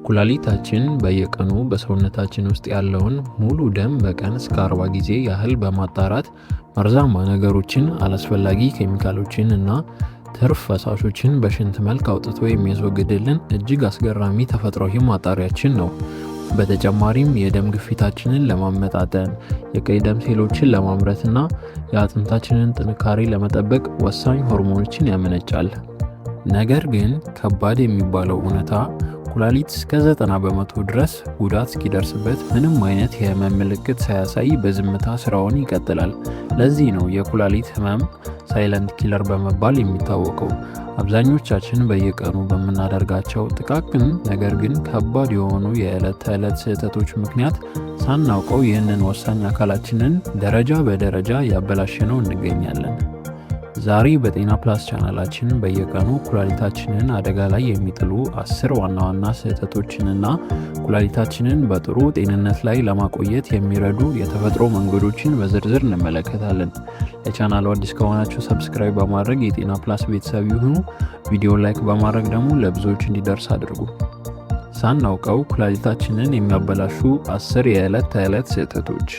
ኩላሊታችን በየቀኑ በሰውነታችን ውስጥ ያለውን ሙሉ ደም በቀን እስከ 40 ጊዜ ያህል በማጣራት መርዛማ ነገሮችን፣ አላስፈላጊ ኬሚካሎችን እና ትርፍ ፈሳሾችን በሽንት መልክ አውጥቶ የሚያስወግድልን እጅግ አስገራሚ ተፈጥሯዊ ማጣሪያችን ነው። በተጨማሪም የደም ግፊታችንን ለማመጣጠን፣ የቀይ ደም ሴሎችን ለማምረትና የአጥንታችንን ጥንካሬ ለመጠበቅ ወሳኝ ሆርሞኖችን ያመነጫል። ነገር ግን ከባድ የሚባለው እውነታ ኩላሊት እስከ 90% ድረስ ጉዳት እስኪደርስበት ምንም አይነት የህመም ምልክት ሳያሳይ በዝምታ ስራውን ይቀጥላል። ለዚህ ነው የኩላሊት ህመም ሳይለንት ኪለር በመባል የሚታወቀው። አብዛኞቻችን በየቀኑ በምናደርጋቸው ጥቃቅን ነገር ግን ከባድ የሆኑ የዕለት ተዕለት ስህተቶች ምክንያት ሳናውቀው ይህንን ወሳኝ አካላችንን ደረጃ በደረጃ ያበላሸነው እንገኛለን። ዛሬ በጤና ፕላስ ቻናላችን በየቀኑ ኩላሊታችንን አደጋ ላይ የሚጥሉ 10 ዋና ዋና ስህተቶችንና ኩላሊታችንን በጥሩ ጤንነት ላይ ለማቆየት የሚረዱ የተፈጥሮ መንገዶችን በዝርዝር እንመለከታለን። ለቻናሉ አዲስ ከሆናችሁ ሰብስክራይብ በማድረግ የጤና ፕላስ ቤተሰብ ይሁኑ። ቪዲዮ ላይክ በማድረግ ደግሞ ለብዙዎች እንዲደርስ አድርጉ። ሳናውቀው ኩላሊታችንን የሚያበላሹ 10 የዕለት ተዕለት ስህተቶች።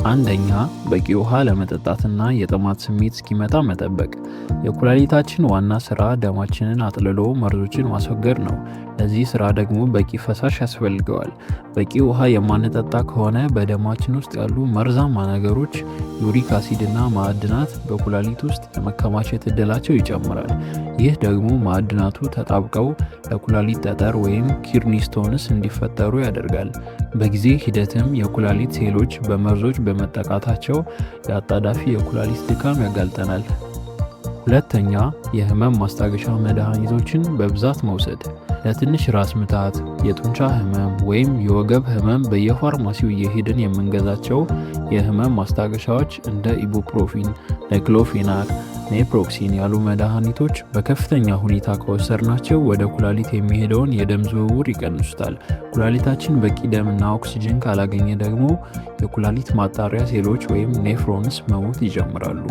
አንደኛ፣ በቂ ውሃ ለመጠጣትና የጥማት ስሜት እስኪመጣ መጠበቅ። የኩላሊታችን ዋና ስራ ደማችንን አጥልሎ መርዞችን ማስወገድ ነው። ለዚህ ስራ ደግሞ በቂ ፈሳሽ ያስፈልገዋል። በቂ ውሃ የማንጠጣ ከሆነ በደማችን ውስጥ ያሉ መርዛማ ነገሮች፣ ዩሪክ አሲድና ማዕድናት በኩላሊት ውስጥ የመከማቸት እድላቸው ይጨምራል። ይህ ደግሞ ማዕድናቱ ተጣብቀው ለኩላሊት ጠጠር ወይም ኪድኒ ስቶንስ እንዲፈጠሩ ያደርጋል። በጊዜ ሂደትም የኩላሊት ሴሎች በመርዞች በመጠቃታቸው የአጣዳፊ የኩላሊት ድካም ያጋልጠናል። ሁለተኛ፣ የህመም ማስታገሻ መድኃኒቶችን በብዛት መውሰድ። ለትንሽ ራስ ምታት፣ የጡንቻ ህመም ወይም የወገብ ህመም በየፋርማሲው እየሄድን የምንገዛቸው የህመም ማስታገሻዎች እንደ ኢቡፕሮፊን፣ ዳይክሎፌናክ፣ ኔፕሮክሲን ያሉ መድኃኒቶች በከፍተኛ ሁኔታ ከወሰድናቸው ወደ ኩላሊት የሚሄደውን የደም ዝውውር ይቀንሱታል። ኩላሊታችን በቂ ደምና ኦክሲጅን ካላገኘ ደግሞ የኩላሊት ማጣሪያ ሴሎች ወይም ኔፍሮንስ መሞት ይጀምራሉ።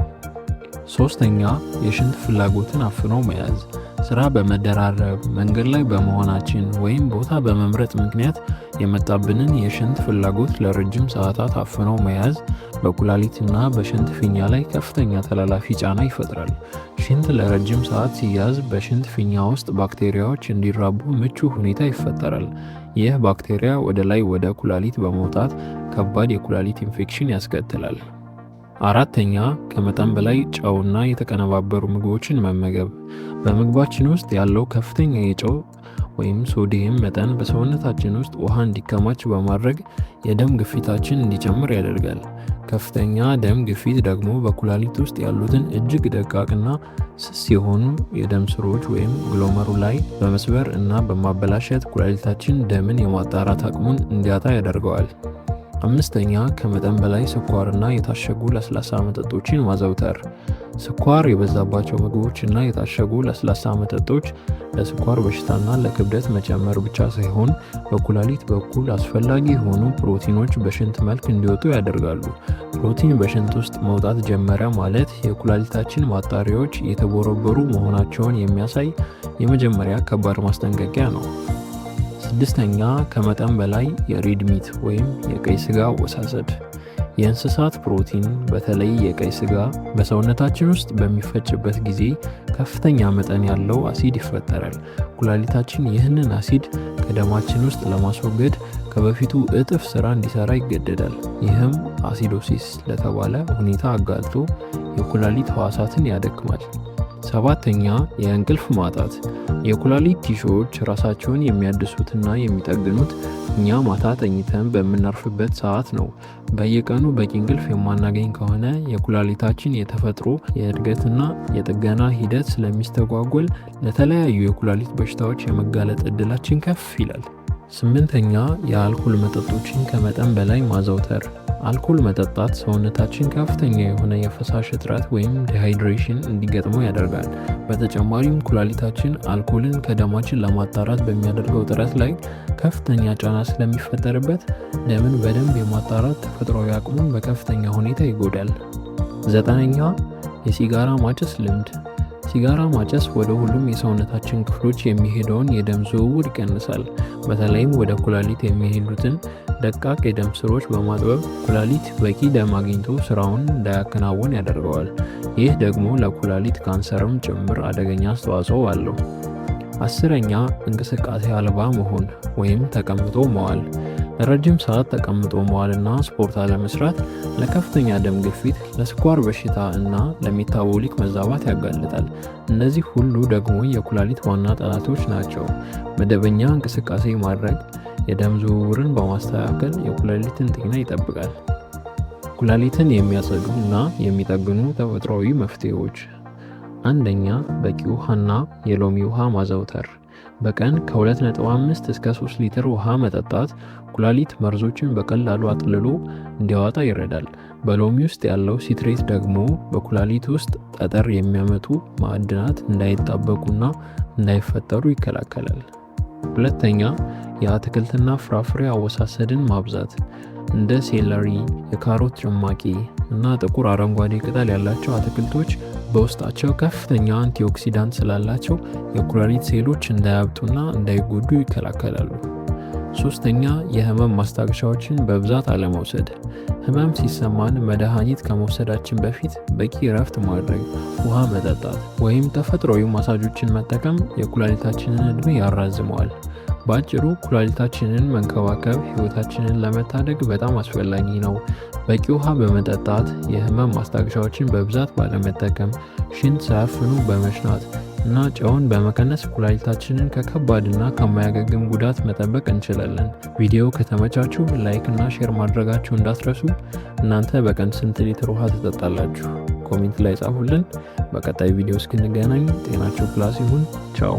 ሶስተኛ፣ የሽንት ፍላጎትን አፍኖ መያዝ። ስራ በመደራረብ መንገድ ላይ በመሆናችን ወይም ቦታ በመምረጥ ምክንያት የመጣብንን የሽንት ፍላጎት ለረጅም ሰዓታት አፍኖ መያዝ በኩላሊትና በሽንት ፊኛ ላይ ከፍተኛ ተላላፊ ጫና ይፈጥራል። ሽንት ለረጅም ሰዓት ሲያዝ በሽንት ፊኛ ውስጥ ባክቴሪያዎች እንዲራቡ ምቹ ሁኔታ ይፈጠራል። ይህ ባክቴሪያ ወደ ላይ ወደ ኩላሊት በመውጣት ከባድ የኩላሊት ኢንፌክሽን ያስከትላል። አራተኛ፣ ከመጠን በላይ ጨውና የተቀነባበሩ ምግቦችን መመገብ። በምግባችን ውስጥ ያለው ከፍተኛ የጨው ወይም ሶዲየም መጠን በሰውነታችን ውስጥ ውሃ እንዲከማች በማድረግ የደም ግፊታችን እንዲጨምር ያደርጋል። ከፍተኛ ደም ግፊት ደግሞ በኩላሊት ውስጥ ያሉትን እጅግ ደቃቅና ስስ የሆኑ የደም ስሮች ወይም ግሎመሩላይ በመስበር እና በማበላሸት ኩላሊታችን ደምን የማጣራት አቅሙን እንዲያጣ ያደርገዋል። አምስተኛ፣ ከመጠን በላይ ስኳርና የታሸጉ ለስላሳ መጠጦችን ማዘውተር። ስኳር የበዛባቸው ምግቦችና የታሸጉ ለስላሳ መጠጦች ለስኳር በሽታና ለክብደት መጨመር ብቻ ሳይሆን በኩላሊት በኩል አስፈላጊ የሆኑ ፕሮቲኖች በሽንት መልክ እንዲወጡ ያደርጋሉ። ፕሮቲን በሽንት ውስጥ መውጣት ጀመረ ማለት የኩላሊታችን ማጣሪያዎች የተቦረቦሩ መሆናቸውን የሚያሳይ የመጀመሪያ ከባድ ማስጠንቀቂያ ነው። ስድስተኛ፣ ከመጠን በላይ የሬድ ሚት ወይም የቀይ ስጋ አወሳሰድ። የእንስሳት ፕሮቲን በተለይ የቀይ ስጋ በሰውነታችን ውስጥ በሚፈጭበት ጊዜ ከፍተኛ መጠን ያለው አሲድ ይፈጠራል። ኩላሊታችን ይህንን አሲድ ከደማችን ውስጥ ለማስወገድ ከበፊቱ እጥፍ ስራ እንዲሰራ ይገደዳል። ይህም አሲዶሲስ ለተባለ ሁኔታ አጋልጦ የኩላሊት ህዋሳትን ያደክማል። ሰባተኛ፣ የእንቅልፍ ማጣት። የኩላሊት ቲሾዎች ራሳቸውን የሚያድሱትና የሚጠግኑት እኛ ማታ ተኝተን በምናርፍበት ሰዓት ነው። በየቀኑ በቂ እንቅልፍ የማናገኝ ከሆነ የኩላሊታችን የተፈጥሮ የእድገትና የጥገና ሂደት ስለሚስተጓጎል ለተለያዩ የኩላሊት በሽታዎች የመጋለጥ እድላችን ከፍ ይላል። ስምንተኛ፣ የአልኮል መጠጦችን ከመጠን በላይ ማዘውተር። አልኮል መጠጣት ሰውነታችን ከፍተኛ የሆነ የፈሳሽ እጥረት ወይም ዲሃይድሬሽን እንዲገጥመው ያደርጋል። በተጨማሪም ኩላሊታችን አልኮልን ከደማችን ለማጣራት በሚያደርገው ጥረት ላይ ከፍተኛ ጫና ስለሚፈጠርበት ደምን በደንብ የማጣራት ተፈጥሯዊ አቅሙን በከፍተኛ ሁኔታ ይጎዳል። ዘጠነኛ፣ የሲጋራ ማጨስ ልምድ። ሲጋራ ማጨስ ወደ ሁሉም የሰውነታችን ክፍሎች የሚሄደውን የደም ዝውውር ይቀንሳል። በተለይም ወደ ኩላሊት የሚሄዱትን ደቃቅ የደም ስሮች በማጥበብ ኩላሊት በቂ ደም አግኝቶ ስራውን እንዳያከናውን ያደርገዋል። ይህ ደግሞ ለኩላሊት ካንሰርም ጭምር አደገኛ አስተዋጽኦ አለው። 10ኛ እንቅስቃሴ አልባ መሆን ወይም ተቀምጦ መዋል። ለረጅም ሰዓት ተቀምጦ መዋልና ስፖርት አለመስራት ለከፍተኛ ደም ግፊት፣ ለስኳር በሽታ እና ለሜታቦሊክ መዛባት ያጋልጣል። እነዚህ ሁሉ ደግሞ የኩላሊት ዋና ጠላቶች ናቸው። መደበኛ እንቅስቃሴ ማድረግ የደም ዝውውርን በማስተካከል የኩላሊትን ጤና ይጠብቃል። ኩላሊትን የሚያጸዱ እና የሚጠግኑ ተፈጥሯዊ መፍትሄዎች። 1ኛ በቂ ውሃና የሎሚ ውሃ ማዘውተር። በቀን ከ2.5 እስከ 3 ሊትር ውሃ መጠጣት ኩላሊት መርዞችን በቀላሉ አጥልሎ እንዲያወጣ ይረዳል። በሎሚ ውስጥ ያለው ሲትሬት ደግሞ በኩላሊት ውስጥ ጠጠር የሚያመጡ ማዕድናት እንዳይጣበቁና እንዳይፈጠሩ ይከላከላል። 2ኛ የአትክልትና ፍራፍሬ አወሳሰድን ማብዛት። እንደ ሴለሪ፣ የካሮት ጭማቂ እና ጥቁር አረንጓዴ ቅጠል ያላቸው አትክልቶች በውስጣቸው ከፍተኛ አንቲኦክሲዳንት ስላላቸው የኩላሊት ሴሎች እንዳያብጡና እንዳይጎዱ ይከላከላሉ። 3ኛ የህመም ማስታገሻዎችን በብዛት አለመውሰድ። ህመም ሲሰማን መድኃኒት ከመውሰዳችን በፊት በቂ እረፍት ማድረግ፣ ውሃ መጠጣት ወይም ተፈጥሯዊ ማሳጆችን መጠቀም የኩላሊታችንን ዕድሜ ያራዝመዋል። በአጭሩ ኩላሊታችንን መንከባከብ ህይወታችንን ለመታደግ በጣም አስፈላጊ ነው። በቂ ውሃ በመጠጣት፣ የህመም ማስታገሻዎችን በብዛት ባለመጠቀም፣ ሽንት ሳያፍኑ በመሽናት እና ጨውን በመቀነስ ኩላሊታችንን ከከባድና ከማያገግም ጉዳት መጠበቅ እንችላለን። ቪዲዮ ከተመቻችሁ ላይክ እና ሼር ማድረጋችሁ እንዳትረሱ። እናንተ በቀን ስንት ሊትር ውሃ ትጠጣላችሁ? ኮሜንት ላይ ጻፉልን። በቀጣይ ቪዲዮ እስክንገናኝ ጤናችሁ ፕላስ ይሁን። ቻው።